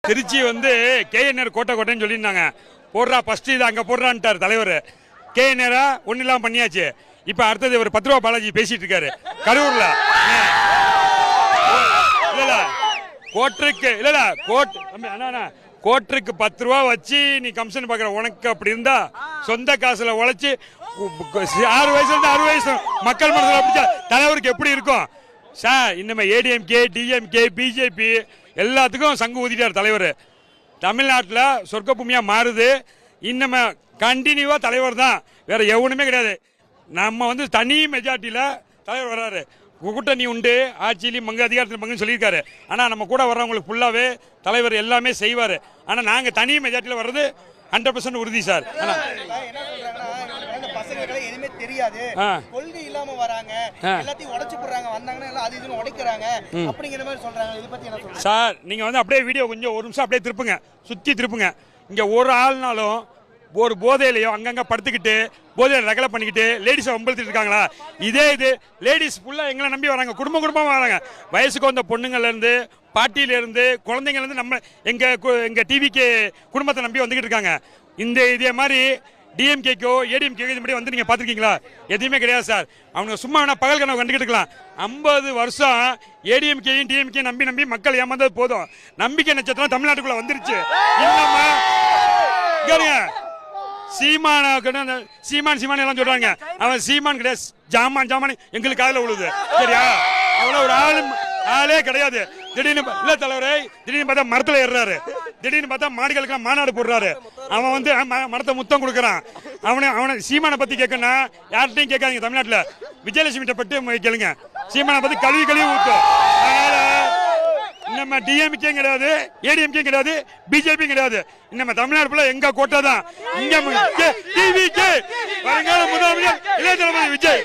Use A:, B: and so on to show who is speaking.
A: திருச்சி வந்து கேஎன்ஆர் கோட்டைன்னு சொல்லியிருந்தாங்க. போடுறா ஃபர்ஸ்ட் இது அங்கே போடுறான்ட்டார் தலைவர். கேஎன்ஆரா ஒன்றும் இல்லாமல் பண்ணியாச்சு. இப்போ அடுத்தது ஒரு 10 ரூபா பாலாஜி பேசிட்டு இருக்காரு கரூர்ல. இல்ல கோட்டருக்கு இல்ல கோட்டருக்கு 10 ரூபா வச்சு நீ கமிஷன் பார்க்குற. உனக்கு அப்படி இருந்தா சொந்த காசுல உழைச்சி 6 வயசுல இருந்து 60 வயசு மக்கள் மனதில் பிடிச்சா தலைவருக்கு எப்படி இருக்கும் சார்? இனிமே ஏடிஎம்கே டிஎம்கே பிஜேபி எல்லாத்துக்கும் சங்கு ஊதிட்டார் தலைவர். தமிழ்நாட்டில் சொர்க்க பூமியா மாறுது. இன்னமே கண்டினியூவா தலைவர் தான், வேற எவனுமே கிடையாது. நம்ம வந்து தனி மெஜாரிட்டியில் தலைவர் வர்றாரு. கூட்டணி உண்டு, ஆட்சியிலையும் பங்கு அதிகாரத்தில் பங்குன்னு சொல்லியிருக்காரு. ஆனால் நம்ம கூட வர்றவங்களுக்கு ஃபுல்லாகவே தலைவர் எல்லாமே செய்வார். ஆனால் நாங்கள் தனி மெஜாரிட்டியில் வர்றது 100% உறுதி சார்.
B: எதுவுமே தெரியாது, கொள்கை இல்லாம வராங்க, எல்லாத்தையும் உடைச்சு போடுறாங்க, வந்தாங்கன்னா அது இதுன்னு உடைக்கிறாங்க அப்படிங்கிற மாதிரி சொல்றாங்க. இதை பத்தி என்ன சொல்றீங்க
A: சார்? நீங்க வந்து அப்படியே வீடியோ கொஞ்சம் ஒரு நிமிஷம் அப்படியே திருப்புங்க, சுத்தி திருப்புங்க. இங்க ஒரு ஆள்னாலும் ஒரு போதையிலையோ அங்கங்க படுத்துக்கிட்டு போதையில ரகலை பண்ணிக்கிட்டு லேடிஸை வம்பழுத்திட்டு இருக்காங்களா? இதே இது லேடிஸ் ஃபுல்லாக எங்களை நம்பி வராங்க, குடும்பமாக வராங்க. வயசுக்கு வந்த பொண்ணுங்கள்லேருந்து பாட்டியிலேருந்து குழந்தைங்கள்லேருந்து நம்ம எங்கள் டிவிக்கு குடும்பத்தை நம்பி வந்துக்கிட்டு இருக்காங்க. இதே மாதிரி டிஎம்கேக்கோ ஏடிஎம்கேக்கோ இது மாதிரி வந்து நீங்கள் பார்த்துருக்கீங்களா? எதுவுமே கிடையாது சார். அவங்க சும்மா வேணா பகல் கனவு கண்டுக்கிட்டு இருக்கலாம். 50 வருஷம் ஏடிஎம்கேயும் டிஎம்கே நம்பி மக்கள் ஏமாந்தது போதும். நம்பிக்கை நட்சத்திரம் தமிழ்நாட்டுக்குள்ள வந்துருச்சு. சீமான் எல்லாம் சொல்றாங்க. அவன் சீமான் கிடையாது, ஜாமான் எங்களுக்கு காதுல விழுது. சரியா? அவ்வளோ ஒரு ஆளே கிடையாது. திடீர்னு இல்ல தலைவரே, திடீர்னு பார்த்தா மரத்துல ஏறுறாரு, திடீர்னு பார்த்தா மாடுகளுக்கு மாநாடு போடுறாரு. அவன் வந்து மரத்தை முத்தம் கொடுக்குறான். அவனை சீமானை பத்தி கேட்கணும்னா யார்கிட்டையும் கேட்காதீங்க. தமிழ்நாட்டில் விஜயலட்சுமி பற்றி கேளுங்க. சீமானை பத்தி கழுவி ஊற்றும். அதனால நம்ம டிஎம்கே கிடையாது, ஏடிஎம்கே கிடையாது, பிஜேபி கிடையாது. நம்ம தமிழ்நாடு ஃபுல்லா எங்க கோட்டை தான். இங்க டிவிகே வருங்கால முதலமைச்சர் இளைய தளபதி விஜய்.